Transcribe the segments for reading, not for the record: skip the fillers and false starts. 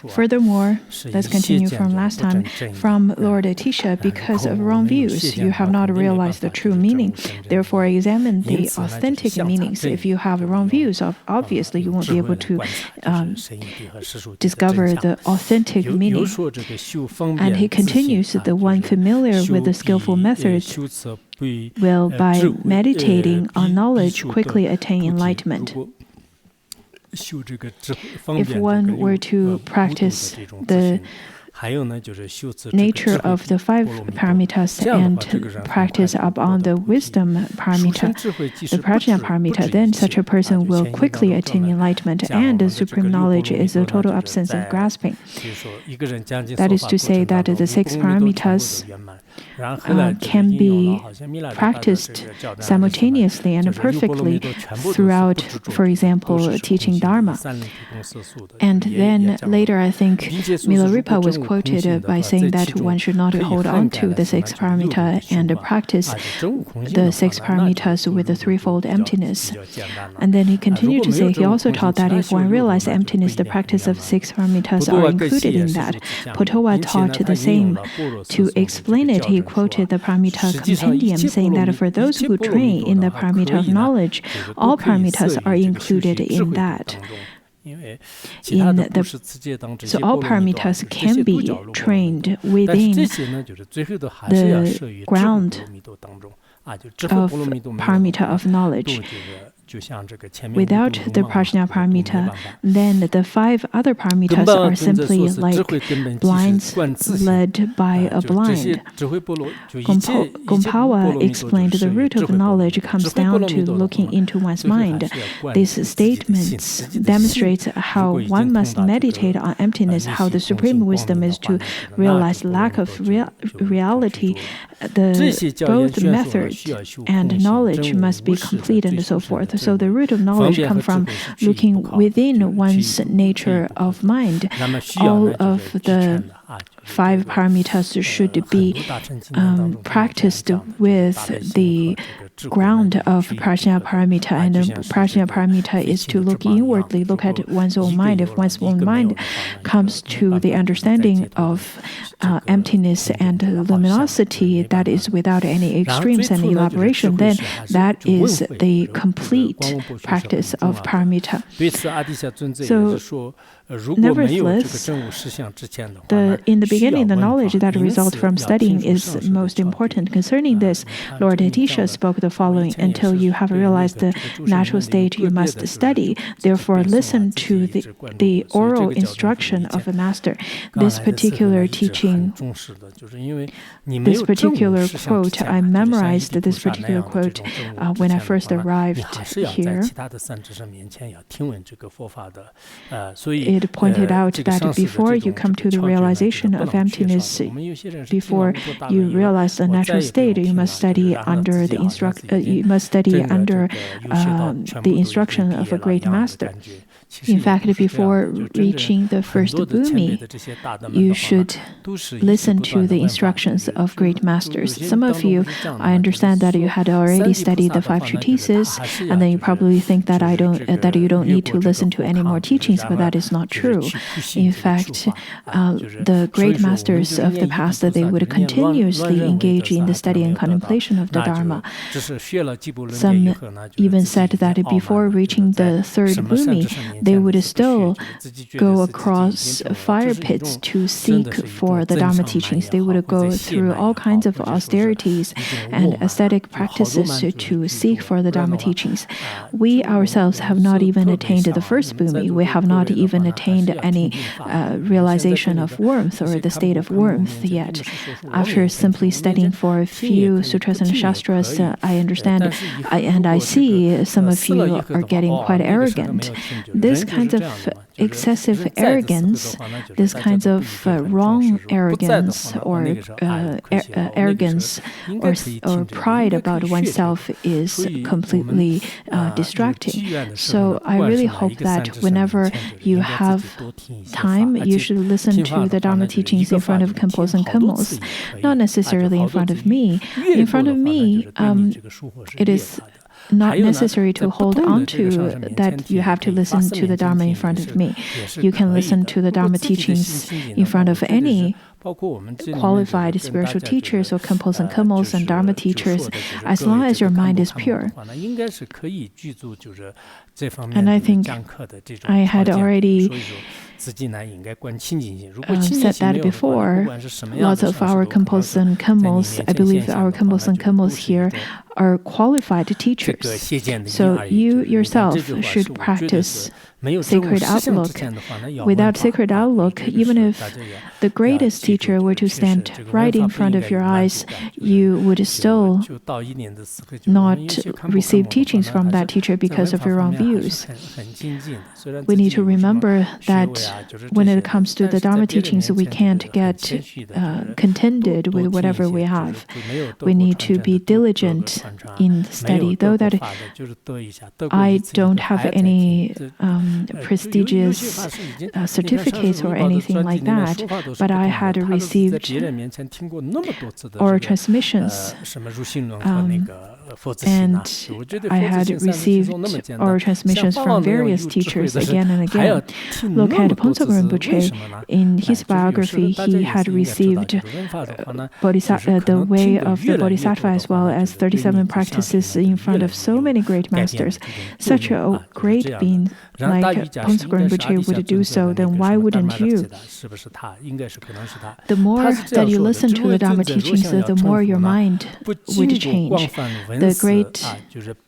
Furthermore, let's continue from last time, from Lord Atisha, because of wrong views, you have not realized the true meaning. Therefore, examine the authentic meanings. If you have wrong views, obviously you won't be able to discover the authentic meaning. And he continues, the one familiar with the skillful methods will, by meditating on knowledge, quickly attain enlightenment. If one were to practice the nature of the 5 paramitas and practice upon the wisdom paramita, the prajna paramita, then such a person will quickly attain enlightenment, and the supreme knowledge is a total absence of grasping. That is to say that the 6 paramitas can be practiced simultaneously and perfectly throughout, for example, teaching Dharma. And then later, I think Milarepa was quoted by saying that one should not hold on to the 6 paramita and practice the 6 paramitas with a threefold emptiness. And then he continued to say, he also taught that if one realized emptiness, the practice of 6 paramitas are included in that. Potowa taught the same. To explain it, he quoted the Paramita Compendium, saying that for those who train in the Paramita of knowledge, all paramitas are included in that. So all paramitas can be trained within the ground of paramita of knowledge. Without the prajna paramita, then the 5 other paramitas are simply like blinds led by a blind. Gompawa explained the root of knowledge comes down to looking into one's mind. These statements demonstrate how one must meditate on emptiness, how the supreme wisdom is to realize lack of reality. Both method and knowledge must be complete and so forth. So the root of knowledge comes from looking within one's nature of mind. All of the 5 paramitas should be practiced with the ground of prajna paramita, and prajna paramita is to look inwardly, look at one's own mind. If one's own mind comes to the understanding of emptiness and luminosity that is without any extremes and elaboration, then that is the complete practice of paramita. So nevertheless, in the beginning, the knowledge that results from studying is most important. Concerning this, Lord Atisha spoke the following: until you have realized the natural state, you must study. Therefore, listen to the oral instruction of a master. This particular teaching, this particular quote, I memorized this particular quote when I first arrived here. It pointed out that before you come to the realization of emptiness, before you realize the natural state, you must study under the instruction of a great master. In fact, before reaching the first bhumi, you should listen to the instructions of great masters. Some of you, I understand that you had already studied the 5 treatises, and then you probably think that you don't need to listen to any more teachings, but that is not true. In fact, the great masters of the past, they would continuously engage in the study and contemplation of the Dharma. Some even said that before reaching the 3rd bhumi, they would still go across fire pits to seek for the Dharma teachings. They would go through all kinds of austerities and ascetic practices to seek for the Dharma teachings. We ourselves have not even attained the first bhumi. We have not even attained any realization of warmth or the state of warmth yet. After simply studying for a few sutras and shastras, I understand and I see some of you are getting quite arrogant. This kind of excessive arrogance, this kind of wrong arrogance or arrogance or pride about oneself is completely distracting. So I really hope that whenever you have time, you should listen to the Dharma teachings in front of Khenpos and Khenmos, not necessarily in front of me. In front of me, it is not necessary to hold on to that you have to listen to the Dharma in front of me. You can listen to the Dharma teachings in front of any qualified spiritual teachers or Khenpos and Khenmos and Dharma teachers, as long as your mind is pure. And I think I had already said that before. Lots of our Khenpos and Khenmos, I believe our Khenpos and Khenmos here are qualified teachers. So you yourself should practice sacred outlook. Without sacred outlook, even if the greatest teacher were to stand right in front of your eyes, you would still not receive teachings from that teacher because of your own views. We need to remember that when it comes to the Dharma teachings, we can't get contented with whatever we have. We need to be diligent in study. Though that I don't have any prestigious certificates or anything like that, but I had received oral transmissions, and I had received oral transmissions from various teachers again and again. Look at Phuntsok Rinpoche. In his biography, he had received the way of the Bodhisattva as well as 37 practices in front of so many great masters. Such a great being like Phuntsok Rinpoche would do so, then why wouldn't you? The more that you listen to the Dharma teachings, the more your mind would change. The great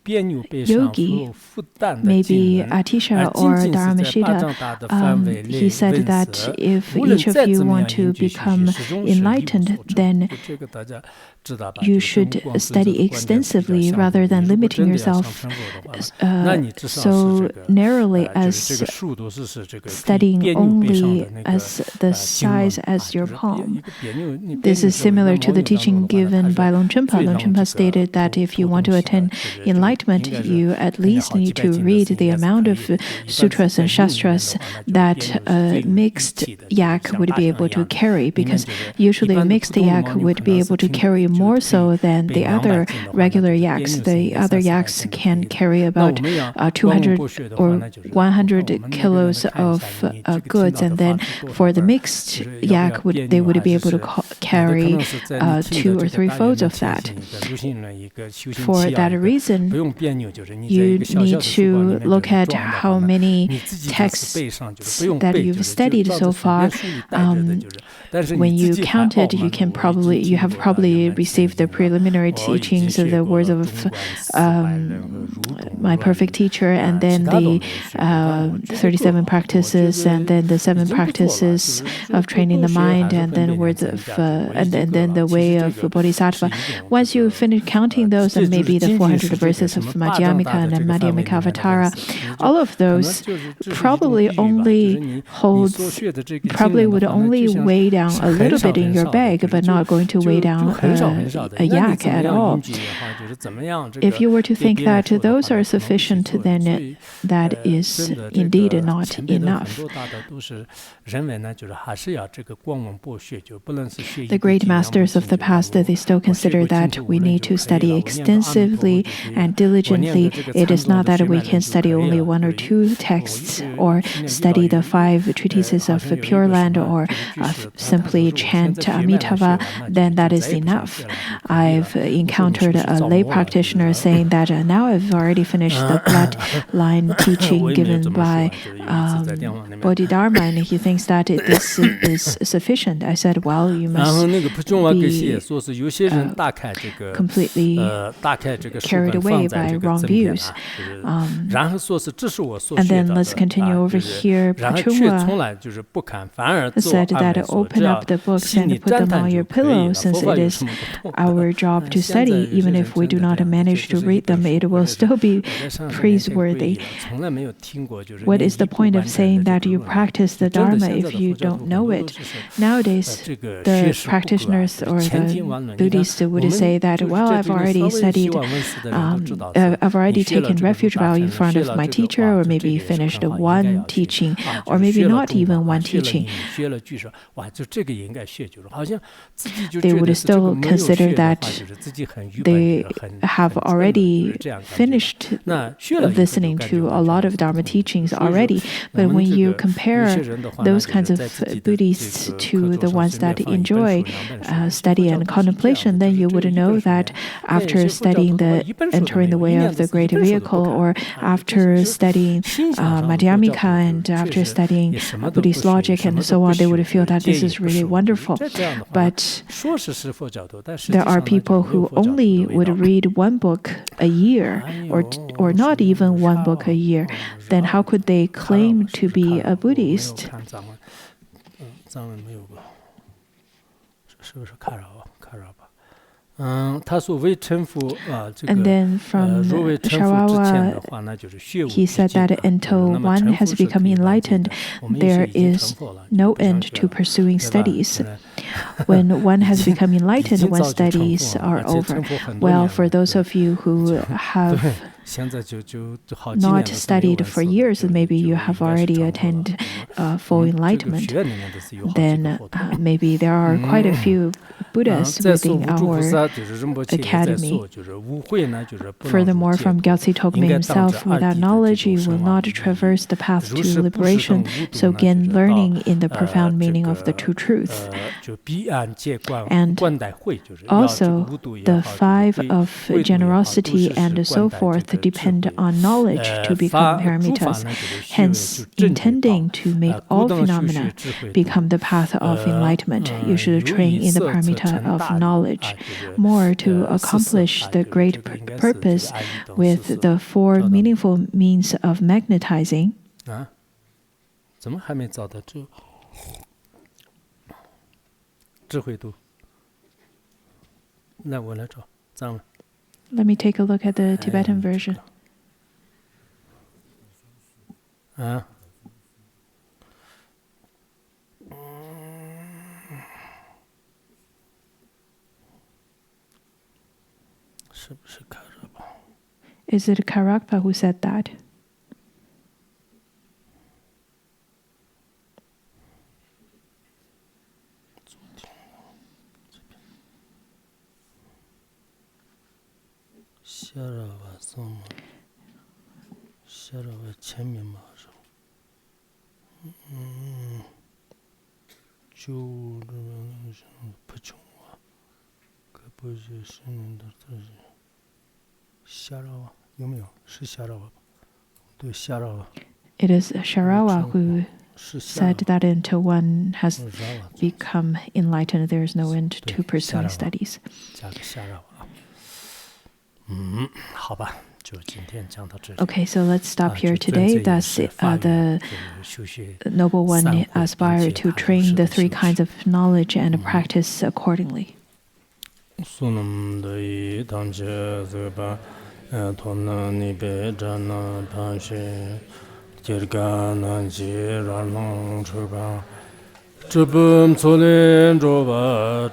yogi, maybe Atisha or Dharamashita, he said that if each of you want to become enlightened, then you should study extensively rather than limiting yourself so narrowly as studying only as the size as your palm. This is similar to the teaching given by Longchenpa. Longchenpa stated that if you want to attain enlightenment, you at least need to read the amount of sutras and shastras that a mixed yak would be able to carry, because usually a mixed yak would be able to carry more so than the other regular yaks. The other yaks can carry about 200 or 100 kilos of goods, and then for the mixed yak, they would be able to carry 2 or 3 folds of that. For that reason, you need to look at how many texts that you've studied so far. When you count it, you have probably received the preliminary teachings of the words of my perfect teacher, and then the 37 practices, and then the 7 practices of training the mind, and then words of and then the way of Bodhisattva. Once you finish counting those, and maybe the 400 verses of Madhyamika and Madhyamika Avatara, all of those probably would only weigh down a little bit in your bag, but not going to weigh down a yak at all. If you were to think that those are sufficient, then that is indeed not enough. The great masters of the past, they still consider that we need to study extensively and diligently. It is not that we can study only 1 or 2 texts, or study the 5 treatises of Pure Land, or simply chant Amitabha, then that is enough. I've encountered a lay practitioner saying that now I've already finished the bloodline teaching given by Bodhidharma, and he thinks that this is sufficient. I said, well, you must be completely carried away by wrong views. And then let's continue over here. Pachunwa said that open up the books and put them on your pillow, since it is our job to study. Even if we do not manage to read them, it will still be praiseworthy. What is the point of saying that you practice the Dharma if you don't know it? Nowadays, the practitioners or the Buddhists would say that, well, I've already studied, I've already taken refuge while in front of my teacher, or maybe finished one teaching, or maybe not even one teaching. They would still consider that they have already finished listening to a lot of Dharma teachings already. But when you compare those kinds of Buddhists to the ones that enjoy study and contemplation, then you would know that after studying entering the way of the great vehicle, or after studying Madhyamika, and after studying Buddhist logic and so on, they would feel that this is really wonderful. But there are people who only would read one book a year, or not even one book a year. Then how could they claim to be a Buddhist? And then from Sharawa, he said that until one has become enlightened, there is no end to pursuing studies. When one has become enlightened, one's studies are over. Well, for those of you who have not studied for years, maybe you have already attained full enlightenment, then maybe there are quite a few Buddhas within our academy. Furthermore, from Gyaltse Tokme himself, without knowledge you will not traverse the path to liberation, so gain learning in the profound meaning of the true truth. And also, the five of generosity and so forth depend on knowledge to become paramitas. Hence, intending to make all phenomena become the path of enlightenment, you should train in the paramita of knowledge more to accomplish the great purpose with the four meaningful means of magnetizing. Let me take a look at the Tibetan version. Is it Karakpa who said that? It is Sharawa who said that until one has become enlightened, there is no end to pursuing studies. Okay, so let's stop here today. Thus, the Noble One aspired to train the three kinds of knowledge and practice accordingly. Chubum tsolen droba